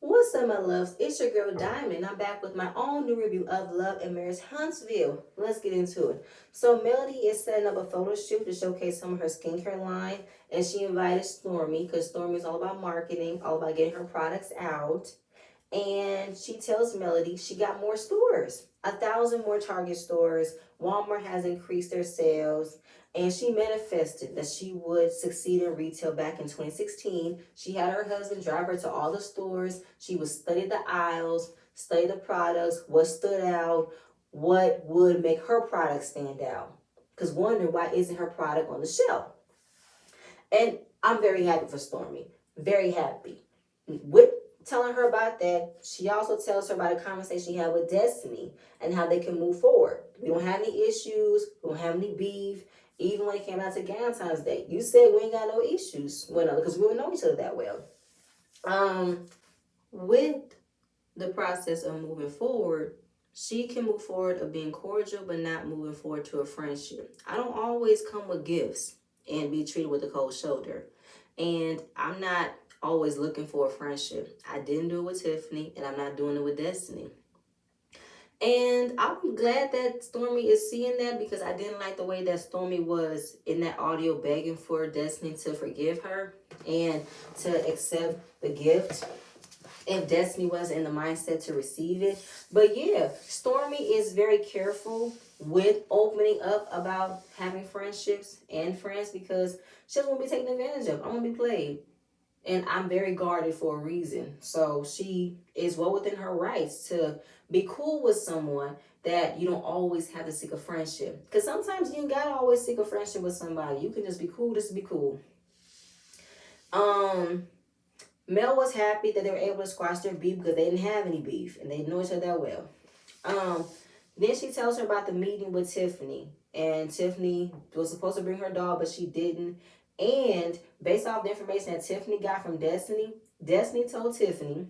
What's up, my loves? It's your girl Diamond. I'm back with my own new review of Love and Marriage Huntsville. Let's get into it. So, Melody is setting up a photo shoot to showcase some of her skincare line, and she invited Stormy because Stormy is all about marketing, all about getting her products out. And she tells Melody she got more stores, 1,000 more Target stores. Walmart has increased their sales. And she manifested that she would succeed in retail back in 2016. She had her husband drive her to all the stores. She would study the aisles, study the products, what stood out, what would make her product stand out. Because wonder why isn't her product on the shelf? And I'm very happy for Stormy. Very happy. With telling her about that, she also tells her about a conversation she had with Destiny and how they can move forward. We don't have any issues. We don't have any beef. Even when it came out to Valentine's Day, you said we ain't got no issues. Well, no, because we don't know each other that well. Um, with the process of moving forward, she can move forward of being cordial, but not moving forward to a friendship. I don't always come with gifts and be treated with a cold shoulder. And I'm not always looking for a friendship. I didn't do it with Tiffany, and I'm not doing it with Destiny. And I'm glad that Stormy is seeing that because I didn't like the way that Stormy was in that audio begging for Destiny to forgive her and to accept the gift if Destiny was in the mindset to receive it. But yeah, Stormy is very careful with opening up about having friendships and friends because she doesn't want to be taken advantage of. I want to be played. And I'm very guarded for a reason. So she is well within her rights to be cool with someone that you don't always have to seek a friendship. Because sometimes you ain't gotta always seek a friendship with somebody. You can just be cool just to be cool. Um, Mel was happy that they were able to squash their beef because they didn't have any beef and they know each other that well. Um, then she tells her about the meeting with Tiffany. And Tiffany was supposed to bring her doll, but she didn't. And based off the information that Tiffany got from Destiny, Destiny told Tiffany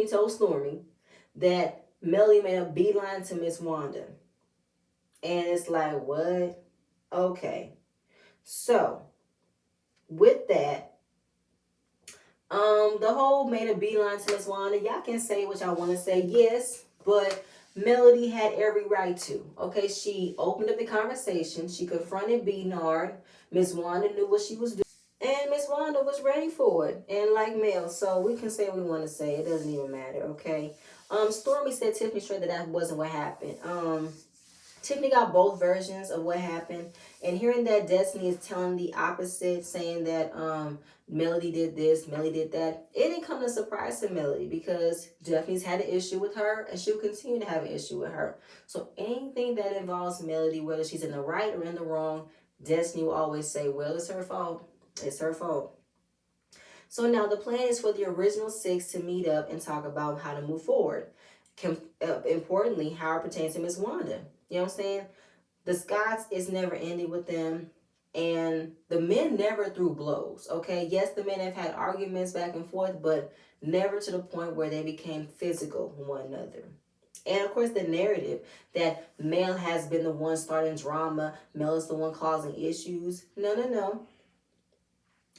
told Stormy that Melly made a beeline to Miss Wanda. And it's like, what? Okay. So, with that, the whole made a beeline to Miss Wanda. Y'all can say what y'all want to say, yes, but Melody had every right to. Okay, she opened up the conversation. She confronted Bernard. Miss Wanda knew what she was doing, and Miss Wanda was ready for it. And like Mel, so we can say what we want to say. It doesn't even matter. Okay. Stormy said Tiffany straight that that wasn't what happened. Tiffany got both versions of what happened, and hearing that Destiny is telling the opposite, saying that Melody did this, Melody did that, it didn't come as a surprise to Melody because Destiny's had an issue with her, and she'll continue to have an issue with her. So anything that involves Melody, whether she's in the right or in the wrong, Destiny will always say, "Well, it's her fault. It's her fault." So now the plan is for the original six to meet up and talk about how to move forward. Importantly, how it pertains to Miss Wanda. You know what I'm saying? The Scots is never ending with them. And the men never threw blows, okay? Yes, the men have had arguments back and forth, but never to the point where they became physical with one another. And of course, the narrative that Mel has been the one starting drama, Mel is the one causing issues. No, no, no.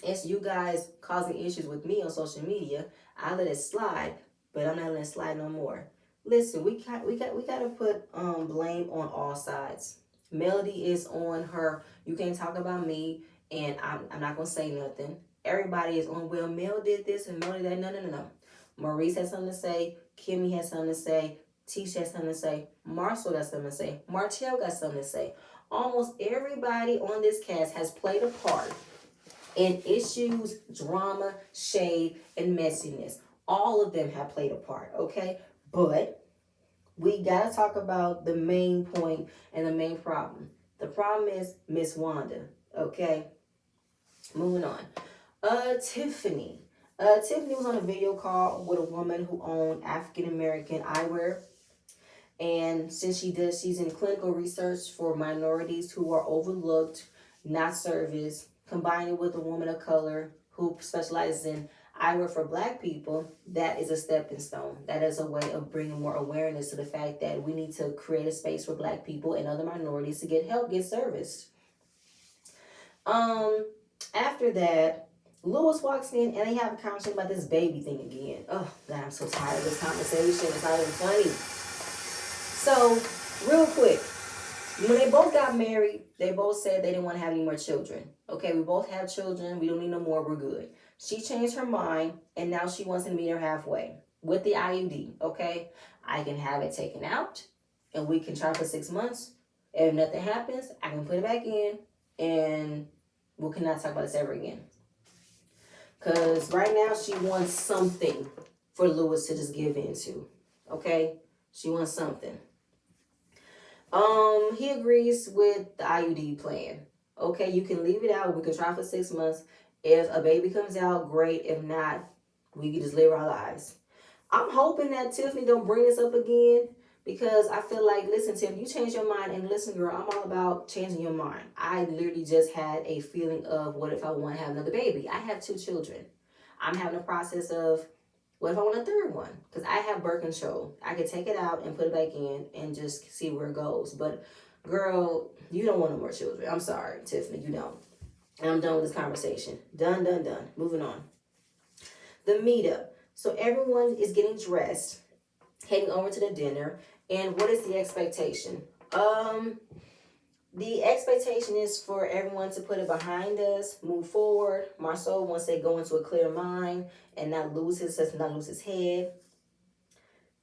It's you guys causing issues with me on social media. I let it slide, but I'm not letting it slide no more. Listen, we got to put blame on all sides. Melody is on her. You can't talk about me, and I'm not gonna say nothing. Everybody is on. Well, Mel did this and Melody that. No, no, no, no. Maurice has something to say. Kimmy has something to say. Tisha has something to say. Marcel got something to say. Martell got something to say. Almost everybody on this cast has played a part in issues, drama, shade, and messiness. All of them have played a part, okay? But we gotta talk about the main point and the main problem. The problem is Miss Wanda, okay? Moving on. Tiffany. Tiffany was on a video call with a woman who owned African American eyewear. And since she's in clinical research for minorities who are overlooked, not serviced, combining with a woman of color who specializes in eyewear for black people, that is a stepping stone. That is a way of bringing more awareness to the fact that we need to create a space for black people and other minorities to get help, get service. Um, After that, Lewis walks in and they have a conversation about this baby thing again. Oh, God, I'm so tired of this conversation. It's not even funny. So, real quick, when they both got married, they both said they didn't want to have any more children. Okay, we both have children. We don't need no more. We're good. She changed her mind, and now she wants to meet her halfway with the IUD. Okay, I can have it taken out, and we can try for 6 months. If nothing happens, I can put it back in, and we cannot talk about this ever again. Because right now, she wants something for Lewis to just give into. Okay, she wants something. He agrees with the IUD plan. Okay, you can leave it out. We can try for 6 months. If a baby comes out, great. If not, we can just live our lives. I'm hoping that Tiffany don't bring this up again because I feel like, listen, Tiff, you change your mind. And listen, girl, I'm all about changing your mind. I literally just had a feeling of what if I want to have another baby? I have 2 children. I'm having a process of what if I want a third one? Because I have birth control. I could take it out and put it back in and just see where it goes. But girl, you don't want no more children. I'm sorry, Tiffany, you don't. And I'm done with this conversation. Done. Moving on. The meetup. So everyone is getting dressed, heading over to the dinner. And what is the expectation? The expectation is for everyone to put it behind us, move forward. Marceau wants to go into a clear mind and not lose his head.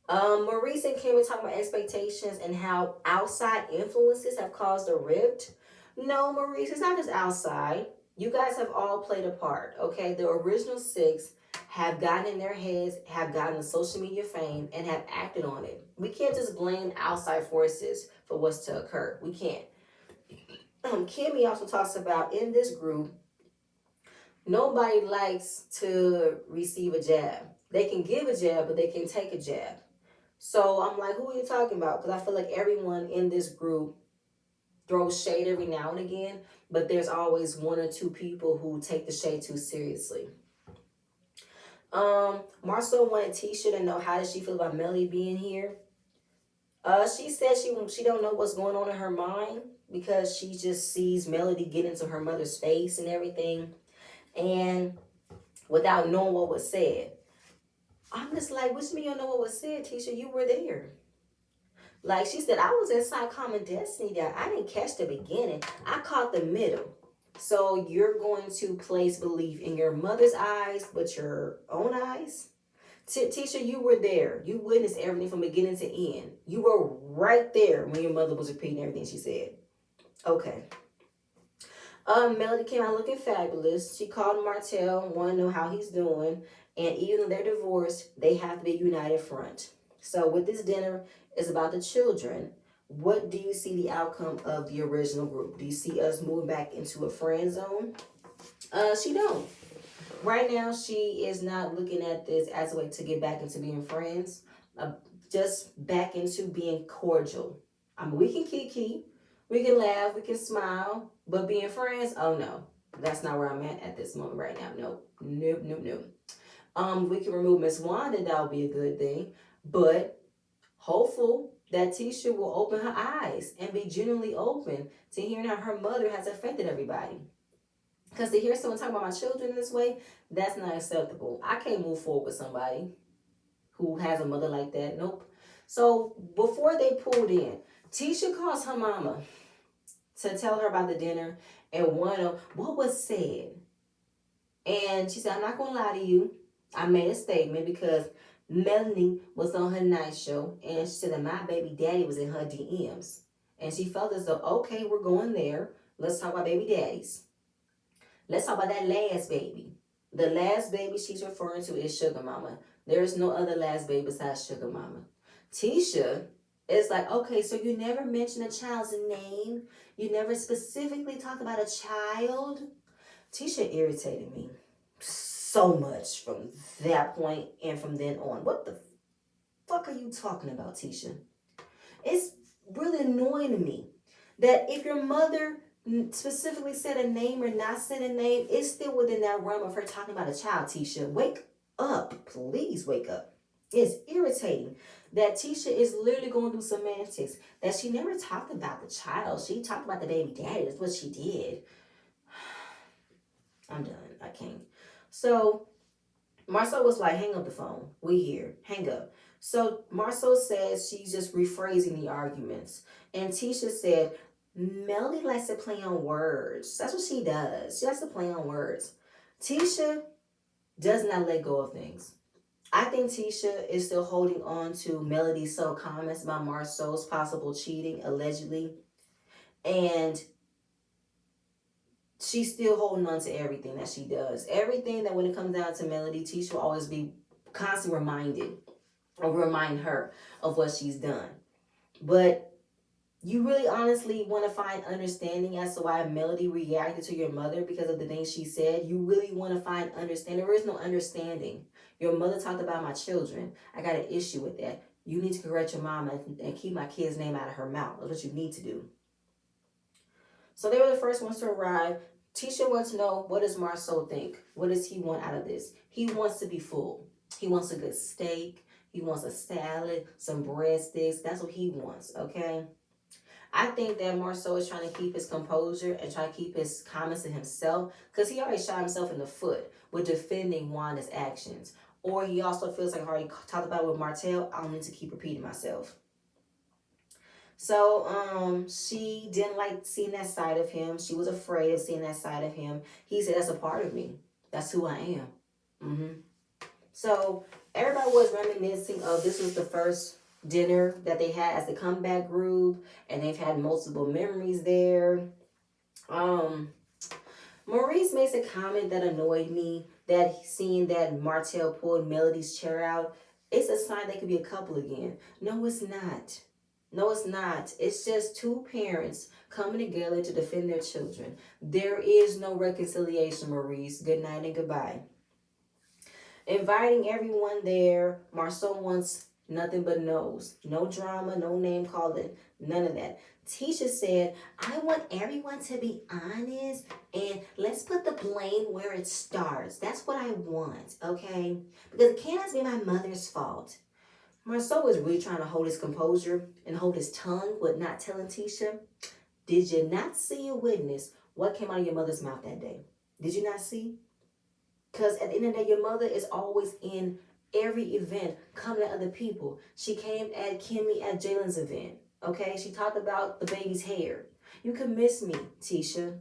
Maurice and Kim were talking about expectations and how outside influences have caused a rift. No, Maurice, it's not just outside. You guys have all played a part, okay? The original 6 have gotten in their heads, have gotten social media fame, and have acted on it. We can't just blame outside forces for what's to occur. We can't. Kimmy also talks about in this group, nobody likes to receive a jab. They can give a jab, but they can take a jab. So I'm like, who are you talking about? Because I feel like everyone in this group throws shade every now and again, but there's always 1 or 2 people who take the shade too seriously. Marcel wanted Tisha to know how does she feel about Melly being here. She said she don't know what's going on in her mind because she just sees Melody get into her mother's face and everything, and without knowing what was said. I'm just like, what you mean you don't know what was said, Tisha? You were there. Like she said, I was inside Common Destiny that I didn't catch the beginning. I caught the middle. So you're going to place belief in your mother's eyes, but your own eyes? Tisha, you were there. You witnessed everything from beginning to end. You were right there when your mother was repeating everything she said. Okay. Melody came out looking fabulous. She called Martell, wanted to know how he's doing. And even though they're divorced, they have to be a united front. So with this dinner, it's about the children. What do you see the outcome of the original group? Do you see us moving back into a friend zone? She don't. Right now, she is not looking at this as a way to get back into being friends. Just back into being cordial. I mean, we can kiki, we can laugh, we can smile, but being friends, oh no. That's not where I'm at this moment right now. Nope. We can remove Miss Wanda, that would be a good thing. But hopeful that Tisha will open her eyes and be genuinely open to hearing how her mother has affected everybody. Because to hear someone talk about my children this way, that's not acceptable. I can't move forward with somebody who has a mother like that. Nope. So before they pulled in, Tisha calls her mama to tell her about the dinner and what was said. And she said, I'm not going to lie to you. I made a statement because Melanie was on her night show and she said that my baby daddy was in her DMs. And she felt as though, okay, we're going there. Let's talk about baby daddies. Let's talk about that last baby. The last baby she's referring to is Sugar Mama. There is no other last baby besides Sugar Mama. Tisha is like, okay, so you never mentioned a child's name. You never specifically talked about a child. Tisha irritated me so much from that point and from then on. What the fuck are you talking about, Tisha? It's really annoying to me that if your mother specifically said a name or not said a name, it's still within that realm of her talking about a child, Tisha. Wake up. Please wake up. It's irritating that Tisha is literally going through semantics, that she never talked about the child. She talked about the baby daddy. That's what she did. I'm done. I can't. So Marcel was like, hang up the phone. We here. Hang up. So Marcel says she's just rephrasing the arguments. And Tisha said, Melody likes to play on words. That's what she does. She likes to play on words. Tisha does not let go of things. I think Tisha is still holding on to Melody's subtle comments about Marcel's possible cheating, allegedly. And she's still holding on to everything that she does. Everything that when it comes down to Melody, Tisha will always be constantly reminded or remind her of what she's done. But you really honestly want to find understanding as to why Melody reacted to your mother because of the things she said. You really want to find understanding. There is no understanding. Your mother talked about my children. I got an issue with that. You need to correct your mom and keep my kid's name out of her mouth. That's what you need to do. So they were the first ones to arrive. Tisha wants to know, what does Marceau think? What does he want out of this? He wants to be full. He wants a good steak. He wants a salad, some breadsticks. That's what he wants, okay? I think that Marceau is trying to keep his composure and try to keep his comments to himself because he already shot himself in the foot with defending Wanda's actions. Or he also feels like I already talked about it with Martell. I don't need to keep repeating myself. So she didn't like seeing that side of him. She was afraid of seeing that side of him. He said, that's a part of me. That's who I am. So everybody was reminiscing of this was the first dinner that they had as the comeback group, and they've had multiple memories there. Maurice makes a comment that annoyed me, that seeing that Martell pulled Melody's chair out, it's a sign they could be a couple again. No, it's not. No, it's not. It's just two parents coming together to defend their children. There is no reconciliation, Maurice. Good night and goodbye. Inviting everyone there, Marceau wants nothing but no's. No drama, no name calling, none of that. Tisha said, I want everyone to be honest and let's put the blame where it starts. That's what I want, okay? Because it can't be my mother's fault. Marceau was really trying to hold his composure and hold his tongue with not telling Tisha. Did you not see or witness what came out of your mother's mouth that day? Did you not see? Because at the end of the day, your mother is always in every event, coming at other people. She came at Kimmy at Jalen's event, okay? She talked about the baby's hair. You can miss me, Tisha.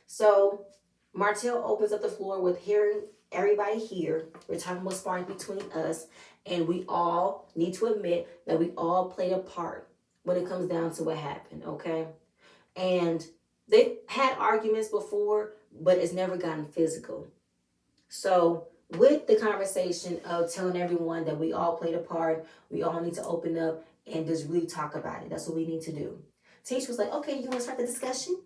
So Martell opens up the floor with hearing everybody here. We're talking about sparring between us, and we all need to admit that we all played a part when it comes down to what happened, okay? And they've had arguments before, but it's never gotten physical. So with the conversation of telling everyone that we all played a part, we all need to open up and just really talk about it. That's what we need to do. Tisha was like, okay, you want to start the discussion?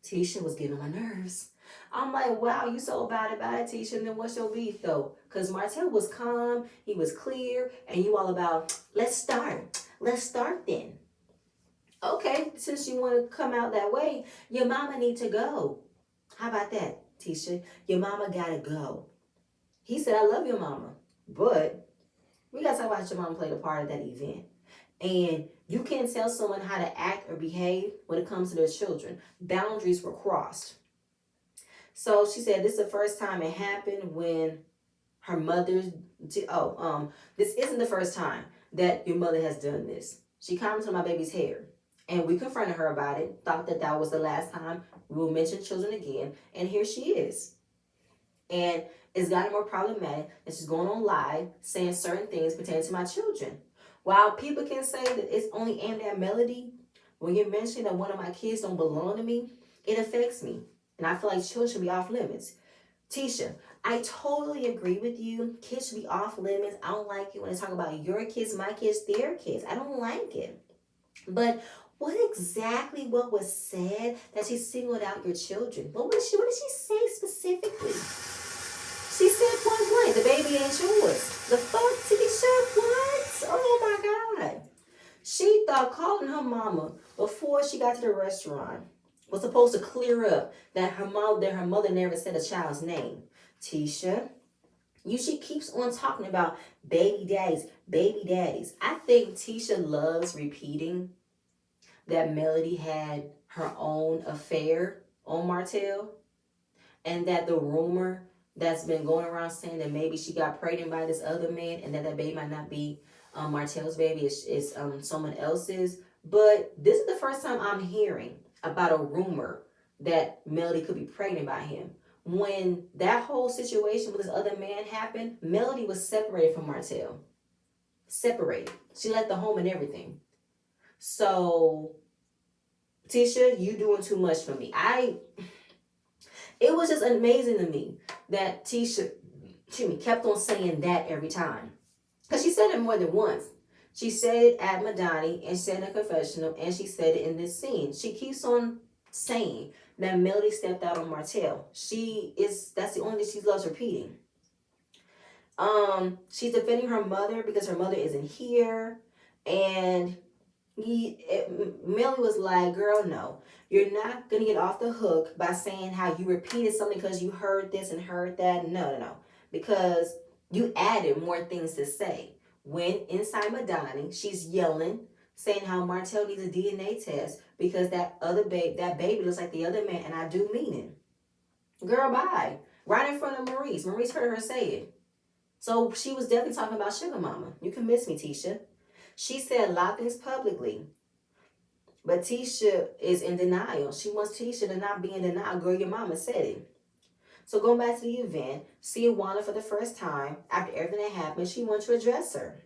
Tisha was getting on my nerves. I'm like, wow, you so bad about it, Tisha. And then what's your beef, though? Because Martell was calm, he was clear, and you all about, let's start. Let's start then. Okay, since you want to come out that way, your mama need to go. How about that, Tisha? Your mama got to go. He said, I love your mama, but we got to talk about your mama played a part of that event. And you can't tell someone how to act or behave when it comes to their children. Boundaries were crossed. So she said this is the first time it happened when her mother's, this isn't the first time that your mother has done this. She commented on my baby's hair. And we confronted her about it, thought that that was the last time we will mention children again. And here she is. And it's gotten more problematic that she's going on live saying certain things pertaining to my children. While people can say that it's only aimed at Melody, when you mention that one of my kids don't belong to me, it affects me. And I feel like children should be off limits. Tisha, I totally agree with you. Kids should be off limits. I don't like it when they talk about your kids, my kids, their kids. I don't like it. But what exactly what was said that she singled out your children? What did she say specifically? She said point blank, the baby ain't yours. The fuck, Tisha? What? Oh my God. She thought calling her mama before she got to the restaurant was supposed to clear up that her mother never said a child's name. Tisha, she keeps on talking about baby daddies, baby daddies. I think Tisha loves repeating that Melody had her own affair on Martell, and that the rumor that's been going around saying that maybe she got pregnant by this other man and that that baby might not be Martell's baby, is someone else's. But this is the first time I'm hearing about a rumor that Melody could be pregnant by him. When that whole situation with this other man happened, Melody was separated from Martell. Separated. She left the home and everything. So, Tisha, you doing too much for me. It was just amazing to me that Tisha, kept on saying that every time. Because she said it more than once. She said it at Madani and said in a confessional, and she said it in this scene. She keeps on saying that Melody stepped out on Martell. That's the only thing she loves repeating. She's defending her mother because her mother isn't here. And Melody was like, girl, no. You're not going to get off the hook by saying how you repeated something because you heard this and heard that. No. Because you added more things to say. When inside Madani, she's yelling, saying how Martell needs a DNA test because that baby looks like the other man, and I do mean it. Girl, bye. Right in front of Maurice. Maurice heard her say it. So she was definitely talking about Sugar Mama. You can miss me, Tisha. She said a lot of things publicly. But Tisha is in denial. She wants Tisha to not be in denial. Girl, your mama said it. So going back to the event, seeing Wanda for the first time, after everything that happened, she wanted to address her.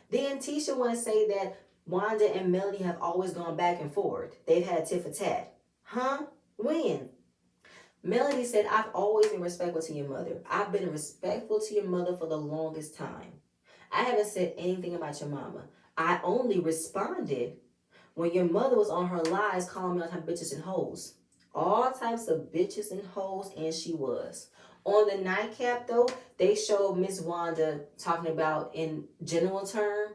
Then Tisha want to say that Wanda and Melody have always gone back and forth. They've had a tit for tat. Huh? When? Melody said, I've always been respectful to your mother. I've been respectful to your mother for the longest time. I haven't said anything about your mama. I only responded when your mother was on her lives calling me all types of bitches and hoes. All types of bitches and hoes, and she was. On the nightcap, though, they showed Miss Wanda talking about in general term.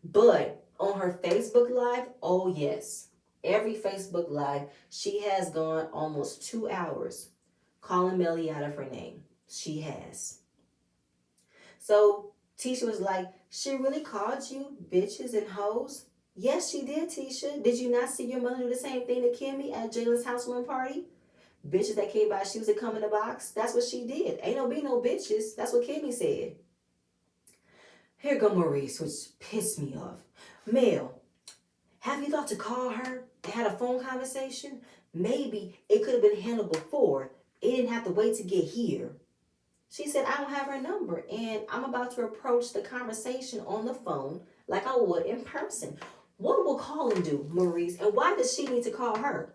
But on her Facebook Live, oh yes. Every Facebook Live, she has gone almost 2 hours calling Melly out of her name. She has. So Tisha was like, she really called you bitches and hoes? Yes, she did, Tisha. Did you not see your mother do the same thing to Kimmy at Jalen's housewarming party? Bitches that came by shoes that come in the box. That's what she did. Ain't no be no bitches. That's what Kimmy said. Here go Maurice, which pissed me off. Mel, have you thought to call her and had a phone conversation? Maybe it could have been handled before. It didn't have to wait to get here. She said, I don't have her number, and I'm about to approach the conversation on the phone like I would in person. What will calling do, Maurice? And why does she need to call her?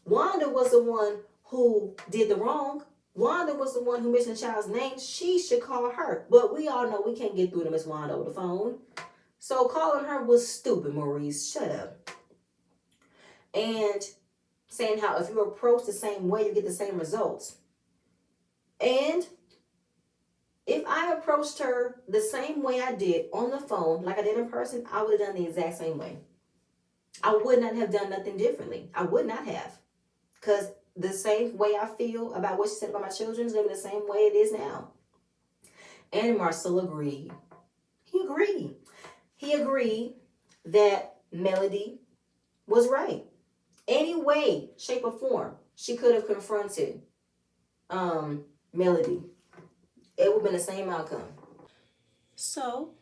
Wanda was the one who did the wrong. Wanda was the one who mentioned the child's name. She should call her. But we all know we can't get through to Miss Wanda over the phone. So calling her was stupid, Maurice. Shut up. And saying how if you approach the same way, you get the same results. And if I approached her the same way I did on the phone, like I did in person, I would have done the exact same way. I would not have done nothing differently. I would not have. Because the same way I feel about what she said about my children is going to be the same way it is now. And Marcel agreed. He agreed that Melody was right. Any way, shape, or form, she could have confronted Melody. It would have been the same outcome. So,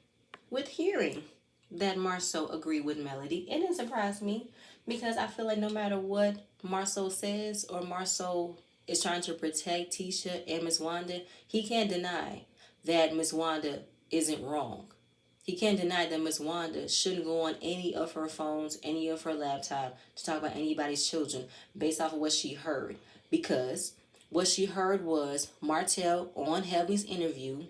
with hearing that Marceau agreed with Melody, it didn't surprise me because I feel like no matter what Marceau says or Marceau is trying to protect Tisha and Miss Wanda, he can't deny that Miss Wanda isn't wrong. He can't deny that Miss Wanda shouldn't go on any of her phones, any of her laptop to talk about anybody's children based off of what she heard. Because what she heard was Martell on Heavenly's interview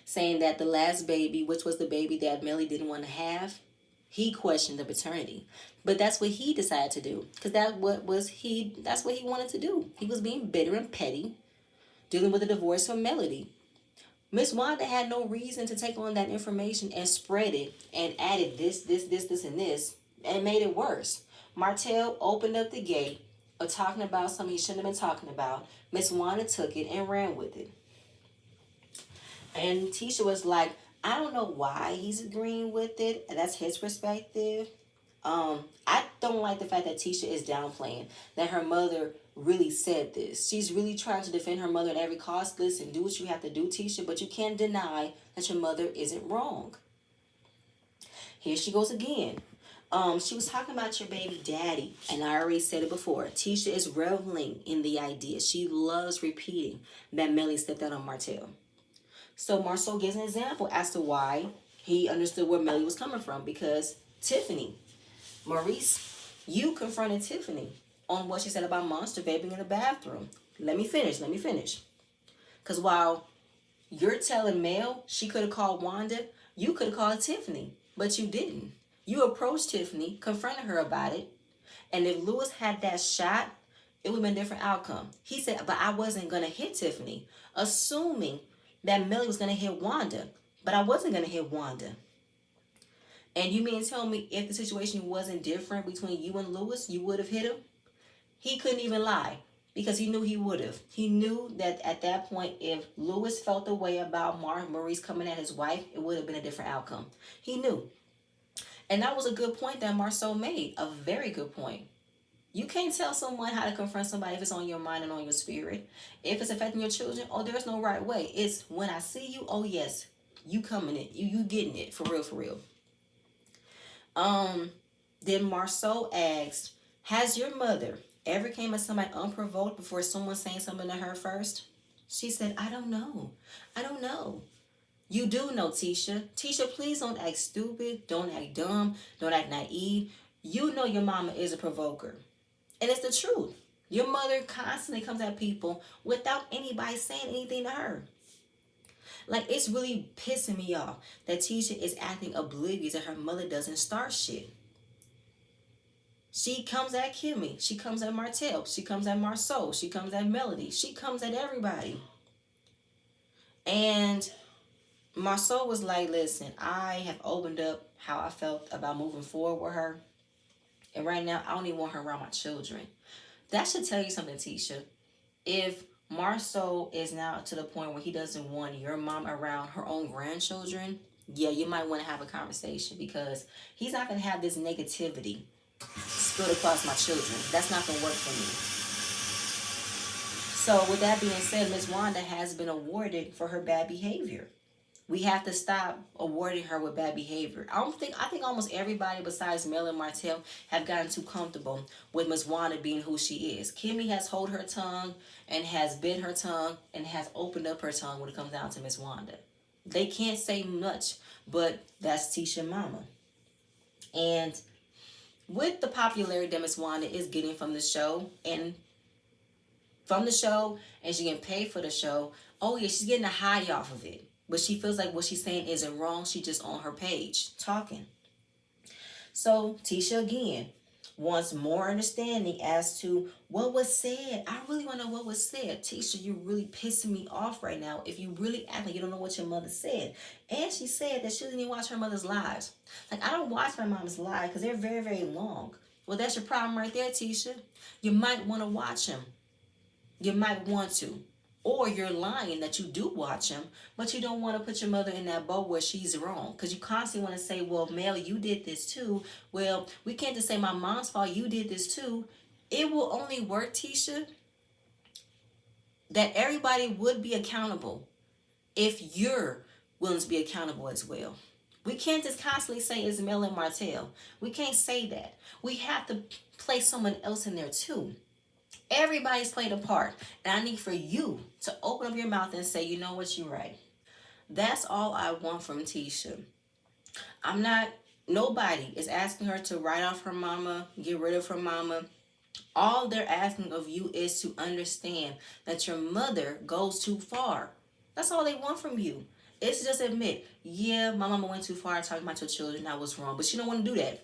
saying that the last baby, which was the baby that Melly didn't want to have, he questioned the paternity. But that's what he decided to do. Because that's what he wanted to do. He was being bitter and petty, dealing with a divorce from Melody. Miss Wanda had no reason to take on that information and spread it and added this, and this, and made it worse. Martell opened up the gate of talking about something he shouldn't have been talking about. Miss Wanda took it and ran with it. And Tisha was like, I don't know why he's agreeing with it. And that's his perspective. I don't like the fact that Tisha is downplaying that her mother really said this. She's really trying to defend her mother at every cost. Listen, do what you have to do, Tisha, but you can't deny that your mother isn't wrong. Here she goes again. She was talking about your baby daddy, and I already said it before. Tisha is reveling in the idea. She loves repeating that Melly stepped out on Martell. So Marceau gives an example as to why he understood where Melly was coming from. Because Tiffany, Maurice, you confronted Tiffany on what she said about monster vaping in the bathroom. Let me finish. Because while you're telling Mel she could have called Wanda, you could have called Tiffany, but you didn't. You approached Tiffany, confronted her about it, and if Lewis had that shot, it would have been a different outcome. He said, but I wasn't going to hit Tiffany, assuming that Melly was going to hit Wanda, but I wasn't going to hit Wanda. And you mean tell me if the situation wasn't different between you and Lewis, you would have hit him? He couldn't even lie because he knew he would have. He knew that at that point, if Lewis felt the way about Maurice coming at his wife, it would have been a different outcome. He knew. And that was a good point that Marceau made, a very good point. You can't tell someone how to confront somebody if it's on your mind and on your spirit. If it's affecting your children, oh, there's no right way. It's when I see you, oh yes, you coming it, you getting it, for real. Then Marceau asked, has your mother ever came at somebody unprovoked before someone saying something to her first? She said, I don't know. You do know, Tisha. Tisha, please don't act stupid. Don't act dumb. Don't act naive. You know your mama is a provoker. And it's the truth. Your mother constantly comes at people without anybody saying anything to her. Like, it's really pissing me off that Tisha is acting oblivious that her mother doesn't start shit. She comes at Kimmy. She comes at Martell. She comes at Marceau. She comes at Melody. She comes at everybody. And Marceau was like, listen, I have opened up how I felt about moving forward with her. And right now, I don't even want her around my children. That should tell you something, Tisha. If Marceau is now to the point where he doesn't want your mom around her own grandchildren, yeah, you might want to have a conversation, because he's not going to have this negativity spilled across my children. That's not going to work for me. So with that being said, Miss Wanda has been awarded for her bad behavior. We have to stop awarding her with bad behavior. I think almost everybody besides Mel and Martell have gotten too comfortable with Miss Wanda being who she is. Kimmy has held her tongue and has bit her tongue and has opened up her tongue when it comes down to Miss Wanda. They can't say much, but that's Tisha Mama. And with the popularity that Miss Wanda is getting from the show and she's getting paid for the show, oh yeah, she's getting a high off of it. But she feels like what she's saying isn't wrong. She's just on her page talking. So Tisha again wants more understanding as to what was said. I really want to know what was said. Tisha, you're really pissing me off right now if you really act like you don't know what your mother said. And she said that she doesn't even watch her mother's lives. Like, I don't watch my mom's lives because they're very, very long. Well, that's your problem right there, Tisha. You might want to watch them. You might want to. Or you're lying that you do watch him, but you don't want to put your mother in that boat where she's wrong. Because you constantly want to say, well, Mel, you did this too. Well, we can't just say my mom's fault, you did this too. It will only work, Tisha, that everybody would be accountable if you're willing to be accountable as well. We can't just constantly say it's Mel and Martell. We can't say that. We have to place someone else in there too. Everybody's played a part. And I need for you to open up your mouth and say, you know what, you're right. That's all I want from Tisha. Nobody is asking her to write off her mama, get rid of her mama. All they're asking of you is to understand that your mother goes too far. That's all they want from you. It's just admit, yeah, my mama went too far talking about your children. I was wrong. But she don't want to do that.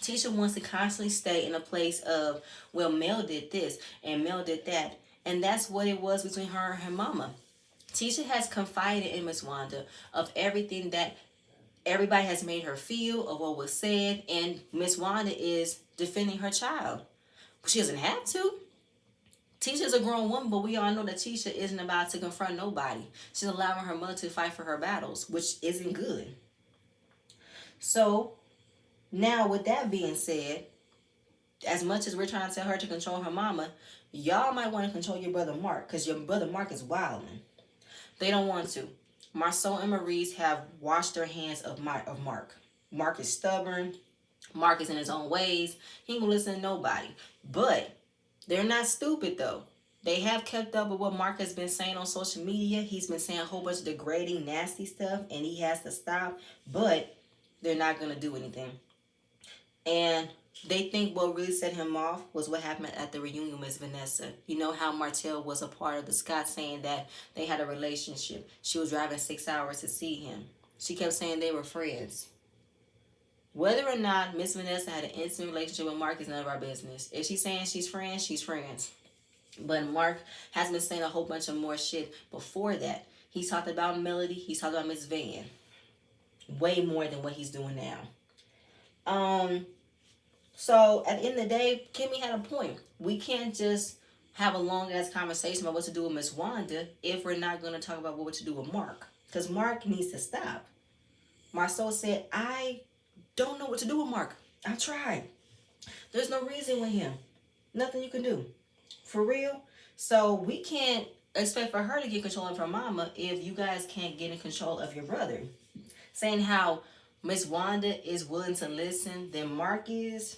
Tisha wants to constantly stay in a place of, well, Mel did this and Mel did that. And that's what it was between her and her mama. Tisha has confided in Miss Wanda of everything that everybody has made her feel, of what was said. And Miss Wanda is defending her child. But she doesn't have to. Tisha's a grown woman, but we all know that Tisha isn't about to confront nobody. She's allowing her mother to fight for her battles, which isn't good. So, now, with that being said, as much as we're trying to tell her to control her mama, Y'all might want to control your brother Mark, because your brother Mark is wilding. They don't want to. Marcel and Maurice have washed their hands of Mark. Mark is stubborn. Mark is in his own ways. He ain't gonna listen to nobody. But they're not stupid though. They have kept up with what Mark has been saying on social media. He's been saying a whole bunch of degrading, nasty stuff, and he has to stop. But they're not gonna do anything. And they think what really set him off was what happened at the reunion with Miss Vanessa. You know how Martell was a part of the Scott saying that they had a relationship. She was driving 6 hours to see him. She kept saying they were friends. Whether or not Miss Vanessa had an intimate relationship with Mark is none of our business. If she's saying she's friends, she's friends. But Mark has been saying a whole bunch of more shit before that. He talked about Melody. He talked about Miss Van. Way more than what he's doing now. So at the end of the day, Kimmy had a point. We can't just have a long ass conversation about what to do with Miss Wanda if we're not going to talk about what to do with Mark. Because Mark needs to stop. Marceau said, I don't know what to do with Mark. I tried. There's no reason with him. Nothing you can do. For real. So we can't expect for her to get control of her mama if you guys can't get in control of your brother. Saying how Miss Wanda is willing to listen than Mark is.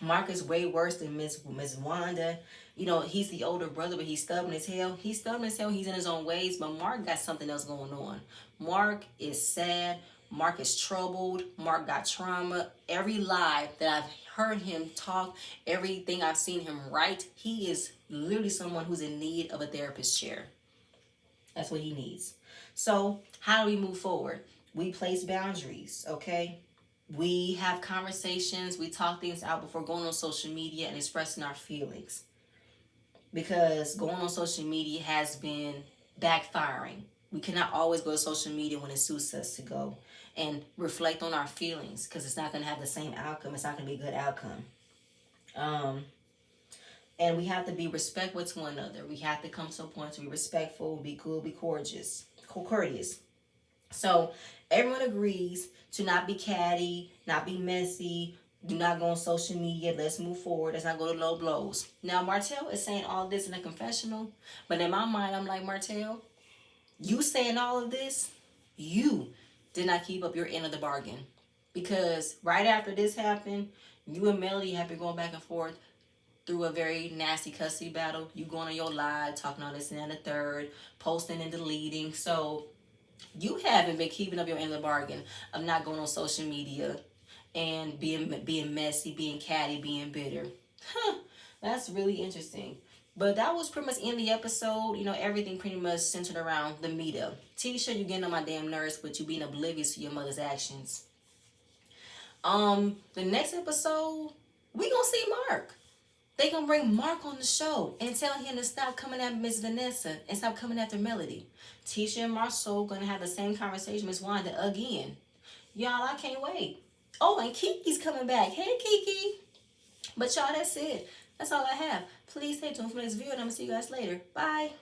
Mark is way worse than Miss Wanda. You know, he's the older brother, but he's stubborn as hell. He's stubborn as hell. He's in his own ways. But Mark got something else going on. Mark is sad. Mark is troubled. Mark got trauma. Every lie that I've heard him talk, everything I've seen him write, he is literally someone who's in need of a therapist chair. That's what he needs. So how do we move forward? We place boundaries, okay? We have conversations. We talk things out before going on social media and expressing our feelings. Because going on social media has been backfiring. We cannot always go to social media when it suits us to go and reflect on our feelings, because it's not going to have the same outcome. It's not going to be a good outcome. And we have to be respectful to one another. We have to come to a point to be respectful, be cool, be courteous. So everyone agrees to not be catty, not be messy, do not go on social media. Let's move forward. Let's not go to low blows. Now, Martell is saying all this in a confessional, but in my mind, I'm like, Martell, you saying all of this, you did not keep up your end of the bargain. Because right after this happened, you and Melody have been going back and forth through a very nasty custody battle. You going on your live, talking on this and the third, posting and deleting. So you haven't been keeping up your end of the bargain of not going on social media and being messy, being catty, being bitter. That's really interesting. But that was pretty much in the episode. You know, everything pretty much centered around the meetup. Tisha, you getting on my damn nerves, but you being oblivious to your mother's actions. The next episode, we gonna see Mark. They gonna bring Mark on the show and tell him to stop coming at Miss Vanessa and stop coming after Melody. Tisha and Marceau gonna have the same conversation with Wanda again. Y'all, I can't wait. Oh, and Kiki's coming back. Hey, Kiki. But y'all, that's it. That's all I have. Please stay tuned for the next video, and I'm gonna see you guys later. Bye.